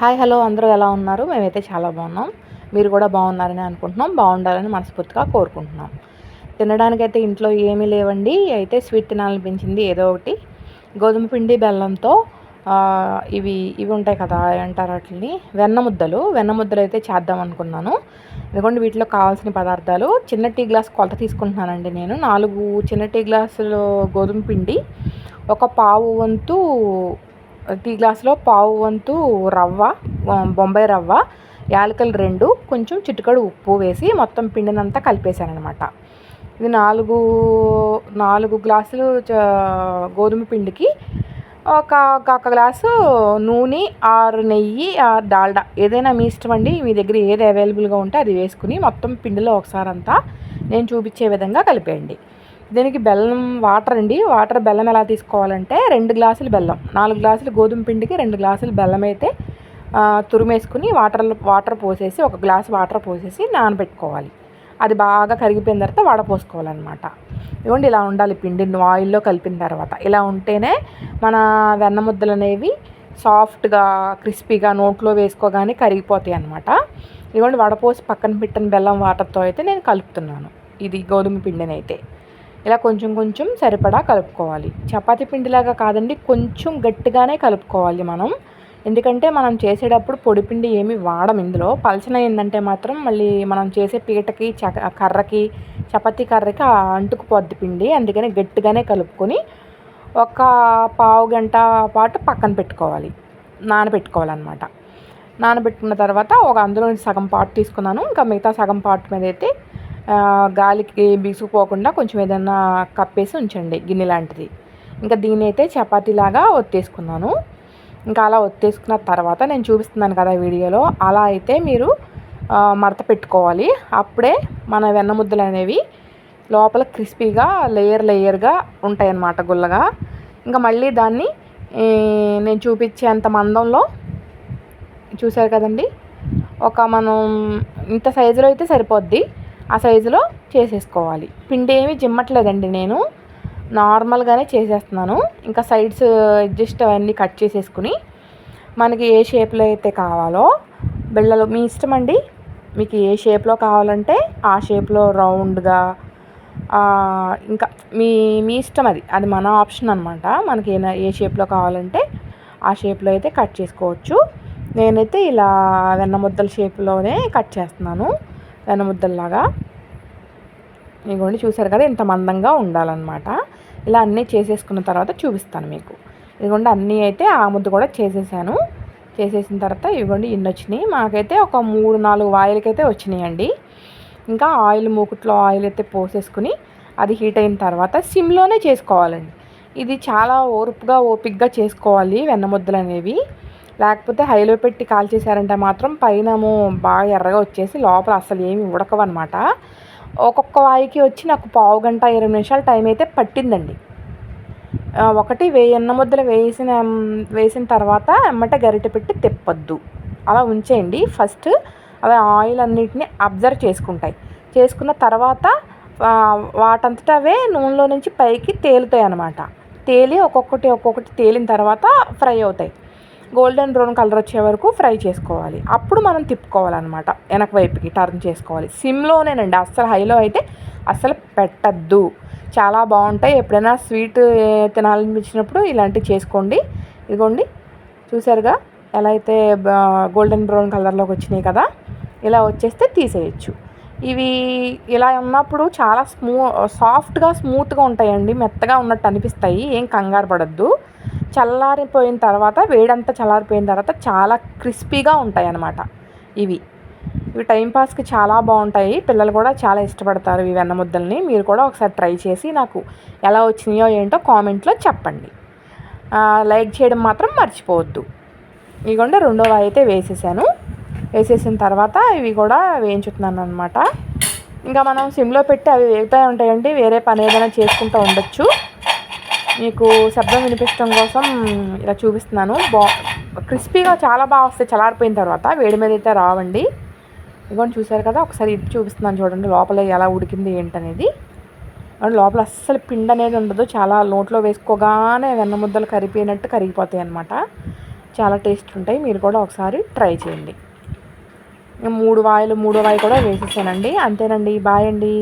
Hi hello అందరూ ఎలా ఉన్నారు? మేమైతే చాలా బాగున్నాం. మీరు కూడా బాగున్నారని అనుకుంటున్నాం. బాగుండాలని మనస్ఫూర్తిగా కోరుకుంటున్నాం. తినడానికైతే ఇంట్లో ఏమీ లేవండి. అయితే స్వీట్ తినాలనిపించింది ఏదో ఒకటి. గోధుమ పిండి బెల్లంతో ఇవి ఇవి ఉంటాయి కదా, ఏమంటారు వాటిని, వెన్న ముద్దలు అయితే చేద్దాం అనుకున్నాను. ఇదిగోండి వీటిలో కావాల్సిన పదార్థాలు. చిన్న టీ గ్లాస్ కొలత తీసుకుంటున్నానండి నేను. 4 చిన్న టీ గ్లాసులు గోధుమ పిండి, ఒక పావు వంతు టీ గ్లాసులో పావు వంతు రవ్వ, బొంబాయి రవ్వ, యాలకులు 2, కొంచెం చిటికెడు ఉప్పు వేసి మొత్తం పిండినంతా కలిపేశానమాట. ఇది 4 గ్లాసులు గోధుమ పిండికి ఒక గ్లాసు నూనె, 6 నెయ్యి, డాల్డా, ఏదైనా మీ ఇష్టం అండి. మీ దగ్గర ఏది అవైలబుల్గా ఉంటే అది వేసుకుని మొత్తం పిండిలో ఒకసారి అంతా నేను చూపించే విధంగా కలిపేయండి. దీనికి బెల్లం వాటర్ బెల్లం ఎలా తీసుకోవాలంటే 2 గ్లాసులు బెల్లం, 4 గ్లాసులు గోధుమ పిండికి 2 గ్లాసులు బెల్లం అయితే తురిమేసుకుని వాటర్ పోసేసి, ఒక గ్లాసు వాటర్ పోసేసి నానబెట్టుకోవాలి. అది బాగా కరిగిపోయిన తర్వాత వడపోసుకోవాలన్నమాట. ఇదిగోండి ఇలా ఉండాలి పిండి ఆయిల్లో కలిపిన తర్వాత. ఇలా ఉంటేనే మన వెన్న ముద్దలు అనేవి సాఫ్ట్గా క్రిస్పీగా నోట్లో వేసుకోగానే కరిగిపోతాయి అన్నమాట. ఇదిగోండి వడపోసి పక్కన పెట్టిన బెల్లం వాటర్తో అయితే నేను కలుపుతున్నాను. ఇది గోధుమ పిండిని అయితే ఇలా కొంచెం కొంచెం సరిపడా కలుపుకోవాలి. చపాతీ పిండిలాగా కాదండి, కొంచెం గట్టిగానే కలుపుకోవాలి మనం. ఎందుకంటే మనం చేసేటప్పుడు పొడిపిండి ఏమి వాడం ఇందులో. పలచనైందంటే మాత్రం మళ్ళీ మనం చేసే పీటకి కర్రకి, చపాతీ కర్రకి అంటుకుపోద్ది పిండి. అందుకని గట్టిగానే కలుపుకొని ఒక పావు గంట పాటు పక్కన పెట్టుకోవాలి, నానబెట్టుకోవాలన్నమాట. నానబెట్టుకున్న తర్వాత అందులో సగం పాటు తీసుకున్నాను. ఇంకా మిగతా సగం పాటు మీద అయితే గాలికి బిగుసుకుపోకుండా కొంచెం ఏదైనా కప్పేసి ఉంచండి, గిన్నె లాంటిది. ఇంకా దీన్ని అయితే చపాతీలాగా ఒత్తేసుకున్నాను. ఇంకా అలా ఒత్తేసుకున్న తర్వాత నేను చూపిస్తున్నాను కదా వీడియోలో, అలా అయితే మీరు మడత పెట్టుకోవాలి. అప్పుడే మన వెన్న ముద్దలు అనేవి లోపల క్రిస్పీగా లేయర్గా ఉంటాయి అన్నమాట, గుల్లగా. ఇంకా మళ్ళీ దాన్ని నేను చూపించేంత మందంలో, చూసారు కదండి, మనం ఇంత సైజులో అయితే సరిపోద్ది. ఆ సైజులో చేసేసుకోవాలి. పిండి ఏమి జిమ్మట్లేదండి, నేను నార్మల్గానే చేసేస్తున్నాను. ఇంకా సైడ్స్ జస్ట్ అవన్నీ కట్ చేసేసుకుని మనకి ఏ షేప్లో అయితే కావాలో, బిళ్ళలు మీ ఇష్టం అండి. మీకు ఏ షేప్లో కావాలంటే ఆ షేప్లో రౌండ్గా, ఇంకా మీ ఇష్టం, అది మన ఆప్షన్ అనమాట. మనకి ఏ షేప్లో కావాలంటే ఆ షేప్లో అయితే కట్ చేసుకోవచ్చు. నేనైతే ఇలా వెన్న ముద్దల షేప్లోనే కట్ చేస్తున్నాను, వెన్న ముద్దల్లాగా. ఇదిగోండి చూసారు కదా, ఇంత మందంగా ఉండాలన్నమాట. ఇలా అన్నీ చేసేసుకున్న తర్వాత చూపిస్తాను మీకు. ఇదిగోండి అన్నీ అయితే ఆ ముద్ద కూడా చేసేసిన తర్వాత ఇదిగోండి ఇన్ని వచ్చినాయి. మాకైతే ఒక 3-4 వాయిలకైతే వచ్చినాయండి. ఇంకా మూకుట్లో ఆయిల్ అయితే పోసేసుకుని అది హీట్ అయిన తర్వాత సిమ్లోనే చేసుకోవాలండి. ఇది చాలా ఓపికగా చేసుకోవాలి వెన్న ముద్దలు అనేవి. లేకపోతే హైలో పెట్టి కాల్చేసారంటే మాత్రం పైనము బాగా ఎర్రగా వచ్చేసి లోపల అసలు ఏమి ఉడకవన్నమాట. ఒక్కొక్క వాయికి వచ్చి నాకు పావు గంట 20 నిమిషాలు టైం అయితే పట్టిందండి. ఒకటి వెన్న ముద్దలు వేసిన తర్వాత ఎమ్మట గరిటె పెట్టి తిప్పొద్దు, అలా ఉంచేయండి. ఫస్ట్ అవి ఆయిల్ అన్నిటిని అబ్జర్వ్ చేసుకున్న తర్వాత వాటంతట అవే నూనెలో నుంచి పైకి తేలుతాయి అన్నమాట. ఒక్కొక్కటి తేలిన తర్వాత ఫ్రై అవుతాయి. గోల్డెన్ బ్రౌన్ కలర్ వచ్చే వరకు ఫ్రై చేసుకోవాలి. అప్పుడు మనం తిప్పుకోవాలన్నమాట, వెనక వైపుకి టర్న్ చేసుకోవాలి. సిమ్లోనేనండి, అస్సలు హైలో అయితే అస్సలు పెట్టద్దు. చాలా బాగుంటాయి. ఎప్పుడైనా స్వీట్ తినాలనిపించినప్పుడు ఇలాంటివి చేసుకోండి. ఇదిగోండి చూసారుగా ఎలా అయితే గోల్డెన్ బ్రౌన్ కలర్లోకి వచ్చినాయి కదా, ఇలా వచ్చేస్తే తీసేయచ్చు. ఇవి ఇలా ఉన్నప్పుడు చాలా సాఫ్ట్గా స్మూత్గా ఉంటాయండి, మెత్తగా ఉన్నట్టు అనిపిస్తాయి. ఏం కంగారు పడద్దు. చల్లారిపోయిన తర్వాత, వేడంతా చల్లారిపోయిన తర్వాత చాలా క్రిస్పీగా ఉంటాయి అన్నమాట. ఇవి టైంపాస్కి చాలా బాగుంటాయి. పిల్లలు కూడా చాలా ఇష్టపడతారు ఈ వెన్న ముద్దల్ని. మీరు కూడా ఒకసారి ట్రై చేసి నాకు ఎలా వచ్చినాయో ఏంటో కామెంట్లో చెప్పండి. లైక్ చేయడం మాత్రం మర్చిపోవద్దు. ఇదిగోండి రెండో వాయి అయితే వేసేసిన తర్వాత ఇవి కూడా వేయించుతున్నాను అనమాట. ఇంకా మనం సిమ్లో పెట్టి అవి వేగుతూ ఉంటాయండి. వేరే పని ఏదైనా చేసుకుంటూ ఉండొచ్చు. మీకు శబ్దం వినిపించడం కోసం ఇలా చూపిస్తున్నాను. క్రిస్పీగా చాలా బాగా వస్తాయి చల్లారిపోయిన తర్వాత, వేడి మీద అయితే రావండి. ఇదిగోండి చూసారు కదా, ఒకసారి ఇది చూపిస్తున్నాను చూడండి లోపల ఎలా ఉడికింది ఏంటనేది. లోపల అస్సలు పిండి అనేది ఉండదు, చాలా నోట్లో వేసుకోగానే వెన్న ముద్దలు కరిగిపోయినట్టు కరిగిపోతాయి అన్నమాట. చాలా టేస్ట్ ఉంటాయి. మీరు కూడా ఒకసారి ట్రై చేయండి. 3 వాయిలు, మూడో వాయి కూడా వేసేసానండి. అంతేనండి. బాయ్ అండి.